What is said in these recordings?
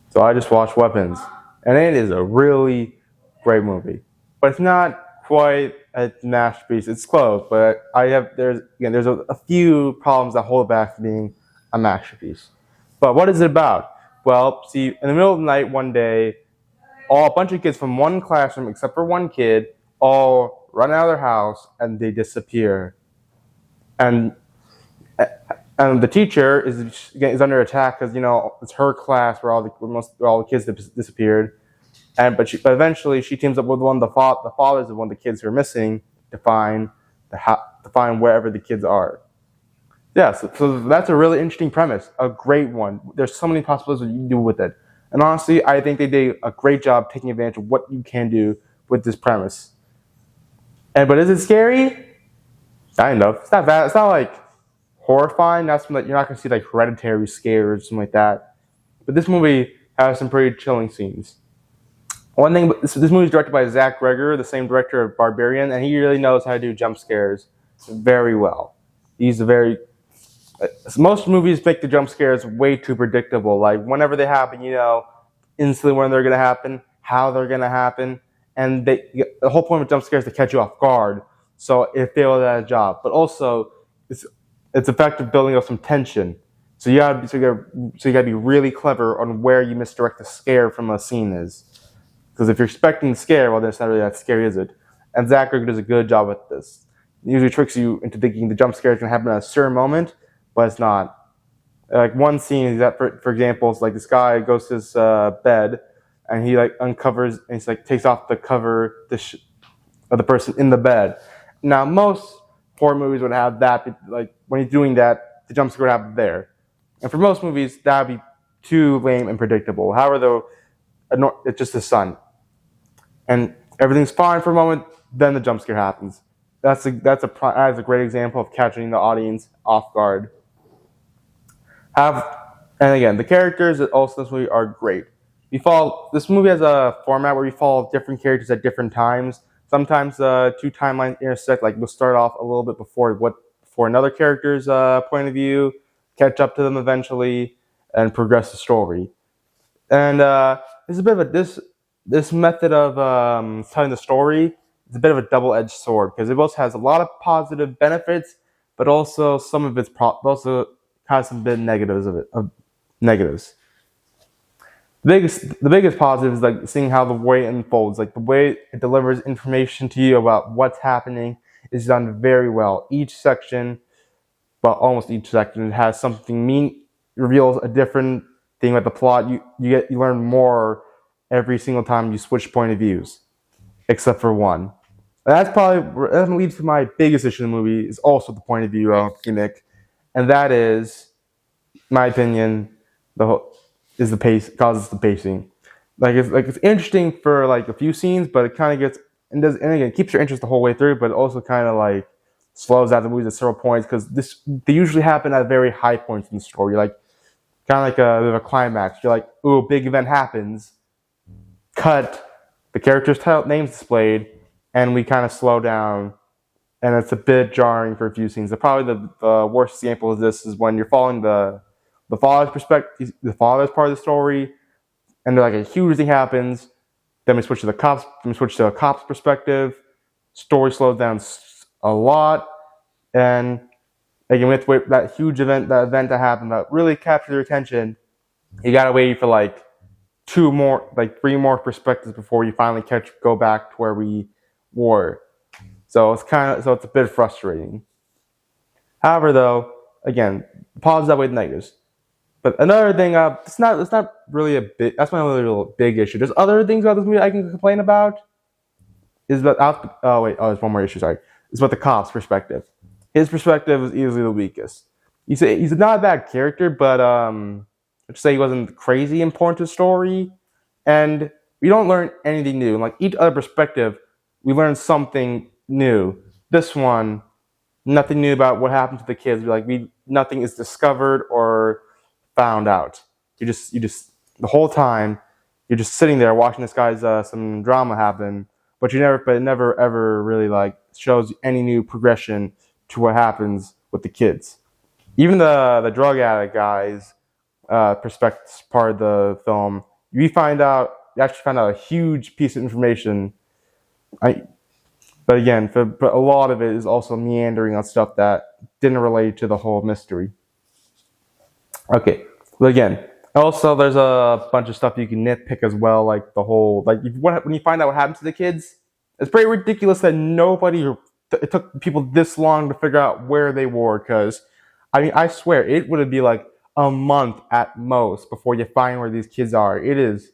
So I just watched Weapons, and it is a really great movie. But it's not quite a masterpiece. It's close, but there's a few problems that hold it back from being a masterpiece. But what is it about? Well, see, in the middle of the night one day, a bunch of kids from one classroom, except for one kid, all run out of their house and they disappear. And and the teacher is under attack because it's her class where all the kids disappeared. But eventually she teams up with one of the fathers of one of the kids who are missing to find to find wherever the kids are. Yeah, so that's a really interesting premise, a great one. There's so many possibilities you can do with it, and honestly, I think they did a great job taking advantage of what you can do with this premise. But is it scary? Kind of. It's not bad. It's not like horrifying. That's something that you're not gonna see like Hereditary scares or something like that. But this movie has some pretty chilling scenes. One thing, this movie is directed by Zach Greger, the same director of Barbarian, and he really knows how to do jump scares very well. He's a very Most movies make the jump scares way too predictable. Like whenever they happen, instantly when they're gonna happen, how they're gonna happen, and the whole point of jump scares is to catch you off guard. So it failed at a job, but also it's effective building up some tension. So you gotta be really clever on where you misdirect the scare from a scene is. Because if you're expecting the scare, well, then it's not really that scary, is it? And Zach Greger does a good job with this. It usually tricks you into thinking the jump scare is gonna happen at a certain moment, but it's not. Like one scene is that, for example, it's like this guy goes to his bed, and he like uncovers and he's like takes off the cover of the person in the bed. Now most horror movies would have that, like when he's doing that, the jump scare would happen there. And for most movies, that would be too lame and predictable. However, though, it's just the sun, and everything's fine for a moment, then the jump scare happens. That's a great example of catching the audience off guard. Have and again, the characters also this movie are great. This movie has a format where we follow different characters at different times. Sometimes two timelines intersect. Like we'll start off a little bit before another character's point of view, catch up to them eventually, and progress the story. And this is a bit of this method of telling the story is a bit of a double-edged sword because it both has a lot of positive benefits, but also some of its also has some bit of negatives. The biggest positive is like seeing how the way it unfolds, like the way it delivers information to you about what's happening is done very well. Almost each section has something reveals a different thing about the plot. You learn more every single time you switch point of views, except for one. That leads to my biggest issue in the movie is also the point of view of Enoch, and that is, in my opinion, is the pace causes the pacing. It's interesting for like a few scenes, but it kind of gets and again keeps your interest the whole way through, but it also kind of like slows out the movies at several points because they usually happen at very high points in the story, like kind of like a bit of a climax. You're like, ooh, a big event happens. Cut. The characters' names displayed, and we kind of slow down, and it's a bit jarring for a few scenes. Probably the worst example of this is when you're following the father's perspective, the father's part of the story, and like a huge thing happens. Then we switch to the cops. Then we switch to a cop's perspective. Story slows down a lot, and again, we have to wait for that event to happen that really captures your attention. You gotta wait for like three more perspectives before you finally go back to where we were. So it's a bit frustrating. However, though, again, positives outweigh the negatives. But another thing, it's not really a big. That's my only real big issue. There's other things about this movie I can complain about. There's one more issue. Sorry, it's about the cop's perspective. His perspective is easily the weakest. He's not a bad character, but let's say he wasn't crazy important to the story, and we don't learn anything new. Like each other perspective, we learn something new. This one, nothing new about what happened to the kids. Nothing is discovered or found out. You just the whole time you're just sitting there watching this guy's some drama happen, but it never ever really like shows any new progression to what happens with the kids. Even the drug addict guy's perspective part of the film you actually find out a huge piece of information. But again, but a lot of it is also meandering on stuff that didn't relate to the whole mystery. Okay, but again, also there's a bunch of stuff you can nitpick as well, like the whole when you find out what happened to the kids, it's pretty ridiculous that it took people this long to figure out where they were. Because I mean, I swear it would be like a month at most before you find where these kids are. It is.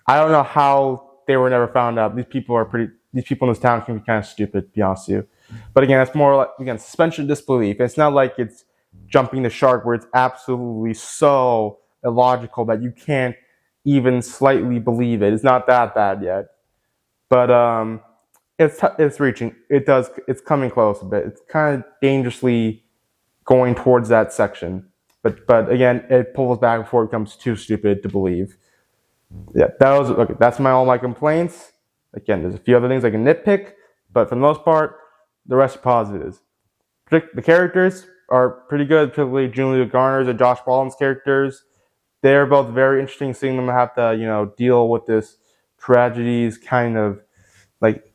I don't know how they were never found out. These people in this town can be kind of stupid, to be honest with you. But again, it's more like, again, suspension of disbelief. It's not like it's jumping the shark where it's absolutely so illogical that you can't even slightly believe it. It's not that bad yet. But it's coming close a bit. It's kind of dangerously going towards that section. But again, it pulls back before it becomes too stupid to believe. Yeah, that's all my complaints. Again, there's a few other things I can nitpick, but for the most part, the rest are positives. The characters are pretty good, particularly Julia Garner's and Josh Brolin's characters. They're both very interesting, seeing them have to, deal with this tragedies kind of like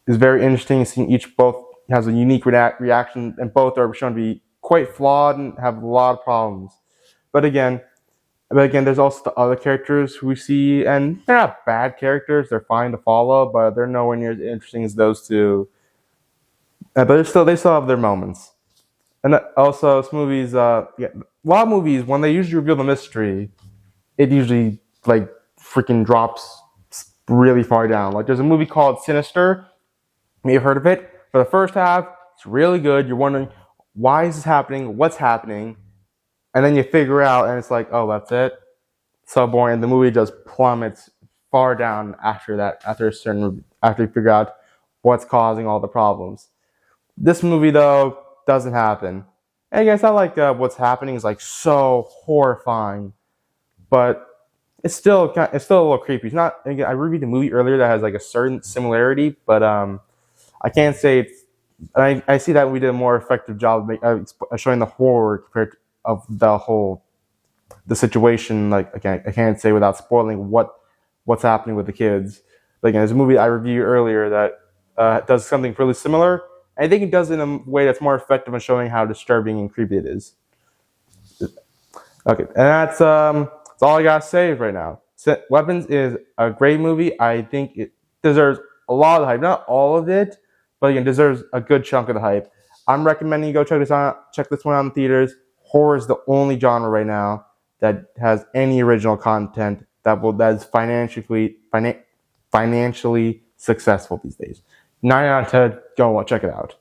is very interesting. Seeing both has a unique reaction, and both are shown to be quite flawed and have a lot of problems. But again, there's also the other characters who we see, and they're not bad characters. They're fine to follow, but they're nowhere near as interesting as those two. But they still have their moments. And also, this movie's a lot of movies, when they usually reveal the mystery, it usually freaking drops really far down. Like there's a movie called Sinister. You may have heard of it. For the first half, it's really good. You're wondering, why is this happening? What's happening? And then you figure out, and it's like, oh, that's it. So boring. And the movie just plummets far down after that. After you figure out what's causing all the problems. This movie, though, doesn't happen. And again, it's not like what's happening is so horrifying, but it's still a little creepy. It's not. Again, I reviewed the movie earlier that has a certain similarity, but I can't say it's. I see that we did a more effective job of showing the horror compared of the situation. Again, I can't say without spoiling what's happening with the kids. But again, there's a movie I reviewed earlier that does something really similar. I think it does it in a way that's more effective in showing how disturbing and creepy it is. Okay, and that's all I gotta say right now. Weapons is a great movie. I think it deserves a lot of the hype, not all of it, but again, deserves a good chunk of the hype. I'm recommending you go check this one out in theaters. Horror is the only genre right now that has any original content that is financially successful these days. 9 out of 10, go check it out.